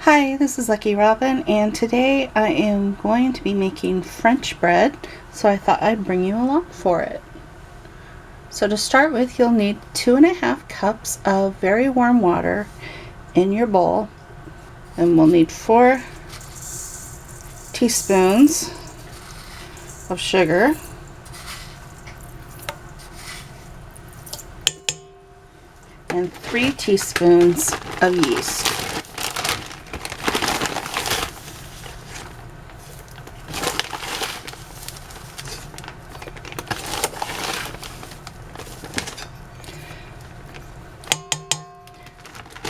Hi, this is Lucky Robin, and today I am going to be making French bread, so I thought I'd bring you along for it. So to start with, you'll need 2.5 cups of very warm water in your bowl, and we'll need 4 teaspoons of sugar, and 3 teaspoons of yeast.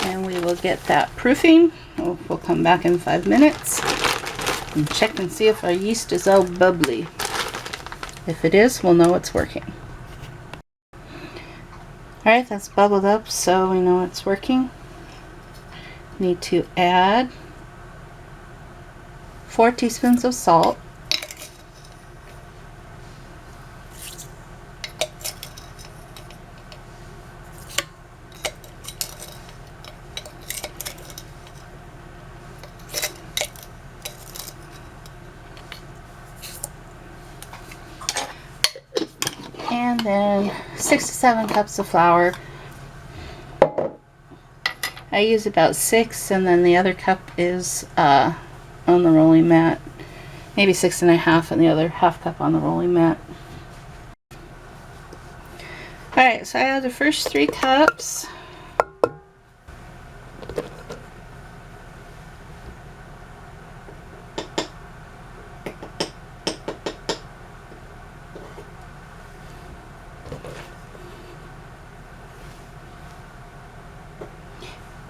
And we will get that proofing. We'll come back in 5 minutes and check and see if our yeast is all bubbly. If it is, we'll know it's working. Alright, that's bubbled up, so we know it's working. Need to add 4 teaspoons of salt, and then 6 to 7 cups of flour. I use about 6, and then the other cup is on the rolling mat. Maybe 6.5, and the other half cup on the rolling mat. Alright, so I have the first 3 cups.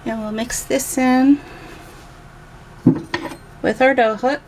And we'll mix this in with our dough hook.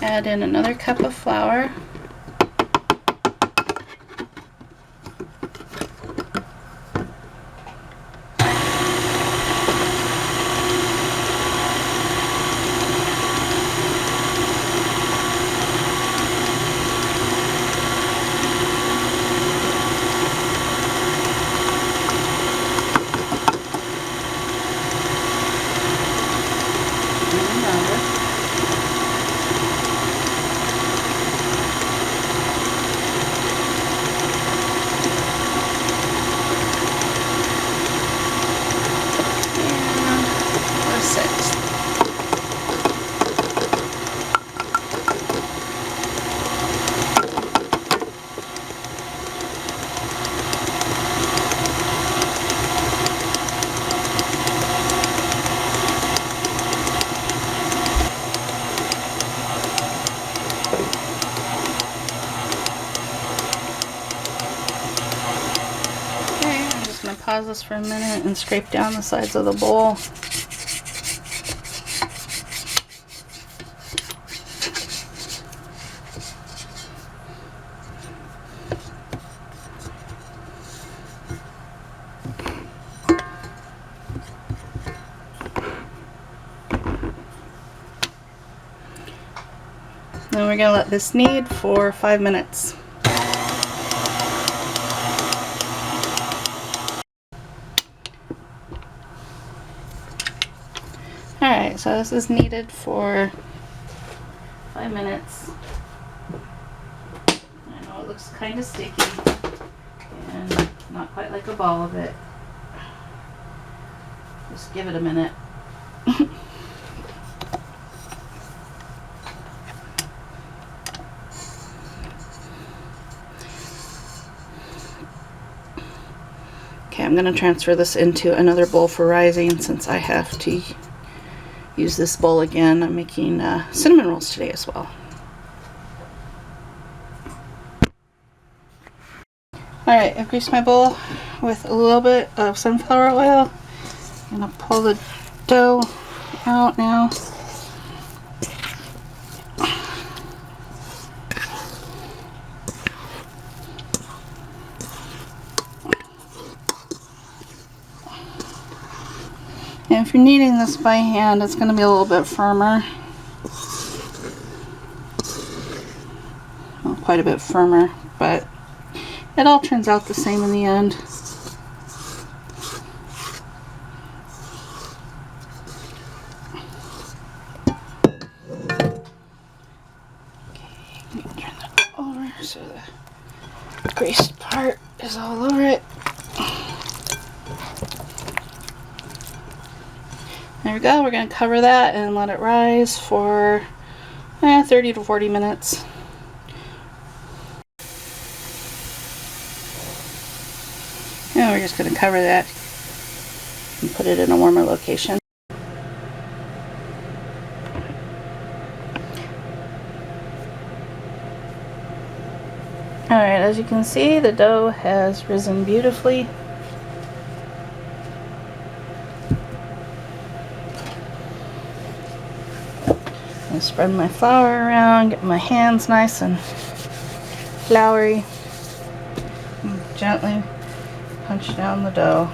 Add in another cup of flour. Pause this for a minute and scrape down the sides of the bowl. Then we're going to let this knead for 5 minutes. Alright, so this is kneaded for 5 minutes. I know it looks kind of sticky and not quite like a ball of it. Just give it a minute. Okay, I'm going to transfer this into another bowl for rising since I have to use this bowl again. I'm making cinnamon rolls today as well. Alright, I've greased my bowl with a little bit of sunflower oil. I'm going to pull the dough out now. And if you're kneading this by hand, it's going to be a little bit firmer. Well, quite a bit firmer, but it all turns out the same in the end. Okay, turn that over so the greased part is all over it. There we go. We're going to cover that and let it rise for 30 to 40 minutes. And we're just going to cover that and put it in a warmer location. Alright, as you can see, the dough has risen beautifully. I spread my flour around, get my hands nice and floury, and gently punch down the dough.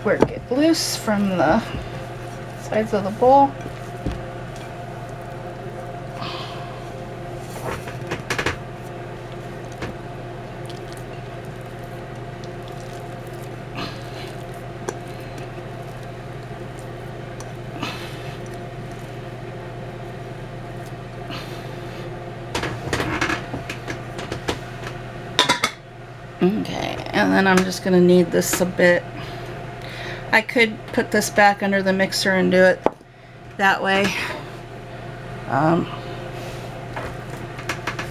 Work it loose from the sides of the bowl. Okay, and then I'm just going to knead this a bit. I could put this back under the mixer and do it that way,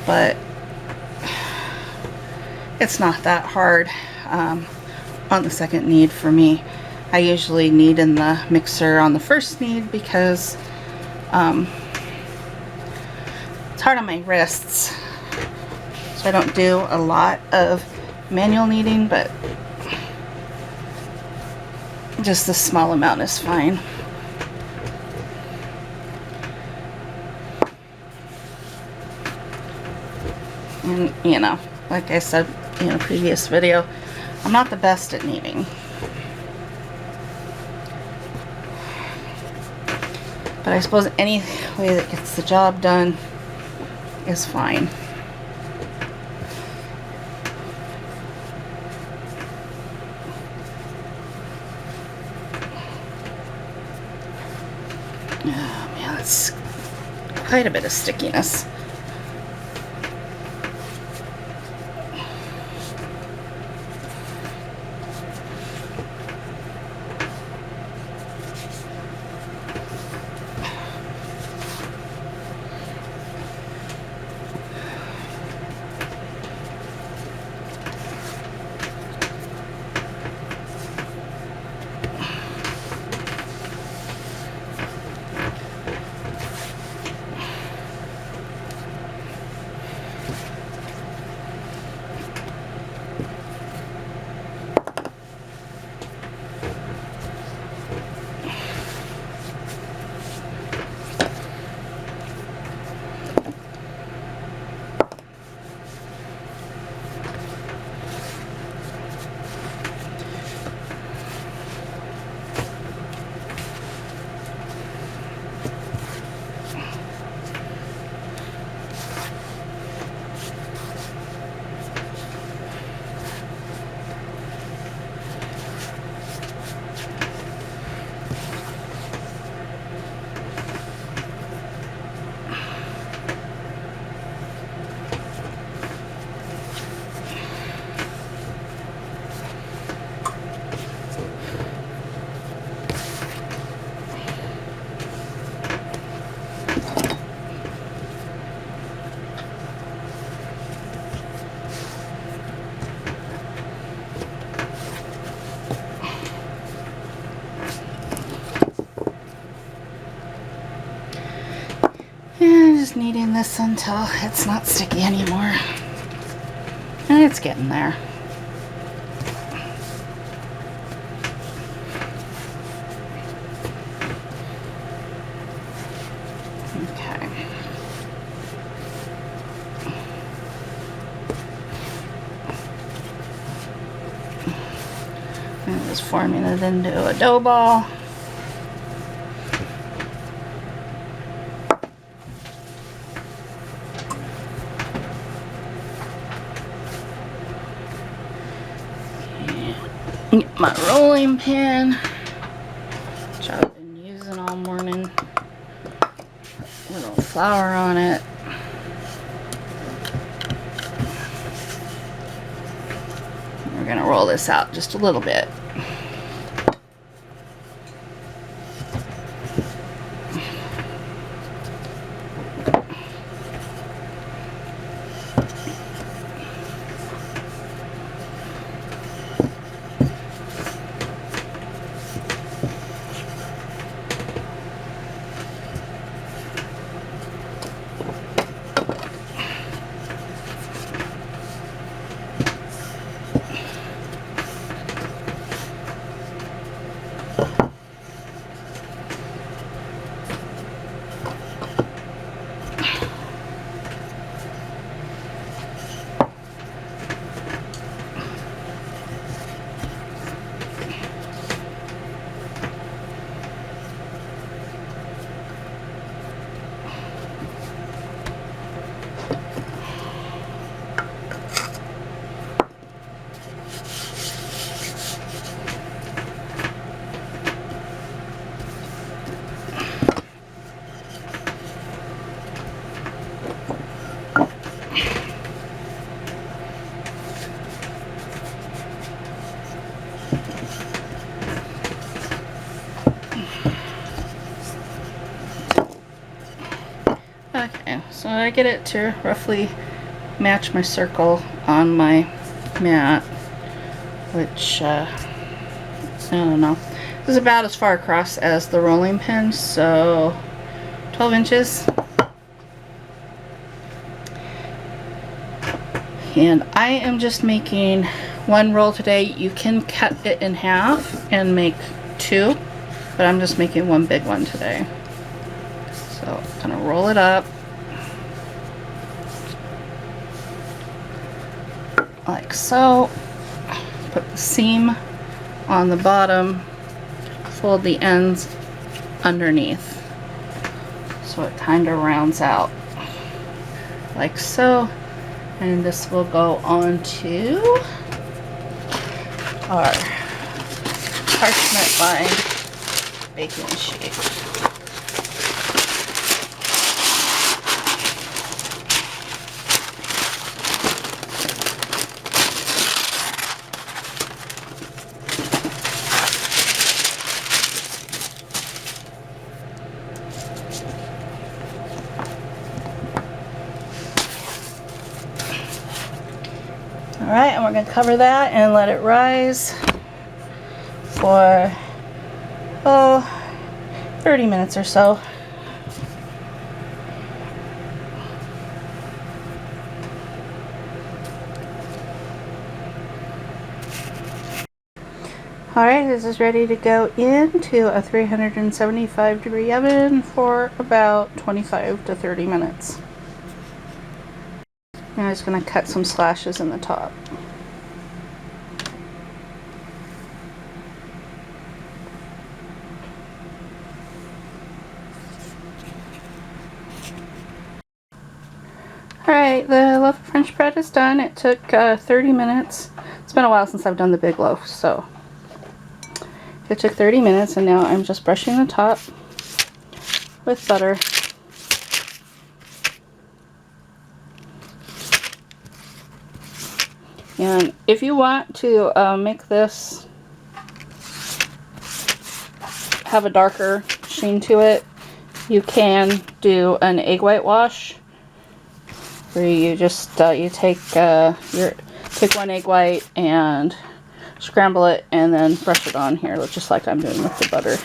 but it's not that hard on the second knead for me. I usually knead in the mixer on the first knead because it's hard on my wrists, so I don't do a lot of manual kneading, but just a small amount is fine. And you know, like I said in a previous video, I'm not the best at kneading, but I suppose any way that gets the job done is fine. Oh man, that's quite a bit of stickiness. keep kneading this until it's not sticky anymore. And it's getting there. Okay. I'm just forming it into a dough ball. Get my rolling pin, which I've been using all morning. Little flour on it. We're gonna roll this out just a little bit. Okay, so I get it to roughly match my circle on my mat, which, I don't know, is about as far across as the rolling pin, so 12 inches. And I am just making one roll today. You can cut it in half and make two, but I'm just making one big one today. So I'm gonna roll it up like so. Put the seam on the bottom, fold the ends underneath so it kind of rounds out like so. And this will go onto our parchment lined baking sheet. Alright, and we're going to cover that and let it rise for, 30 minutes or so. Alright, this is ready to go into a 375-degree oven for about 25 to 30 minutes. Now I'm just going to cut some slashes in the top. Alright, the loaf of French bread is done. It took 30 minutes. It's been a while since I've done the big loaf, so it took 30 minutes, and now I'm just brushing the top with butter. And if you want to make this have a darker sheen to it, you can do an egg whitewash, where you just you take take one egg white and scramble it and then brush it on here, just like I'm doing with the butter.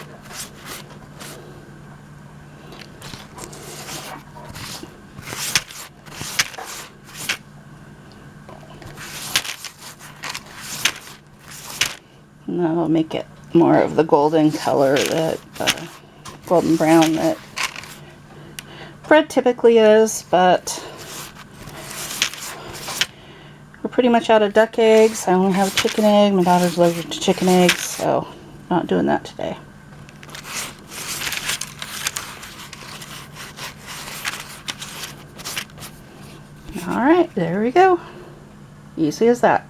And that'll make it more of the golden color that, golden brown that bread typically is, but we're pretty much out of duck eggs. I only have a chicken egg. My daughter's allergic to chicken eggs, so not doing that today. Alright, there we go. Easy as that.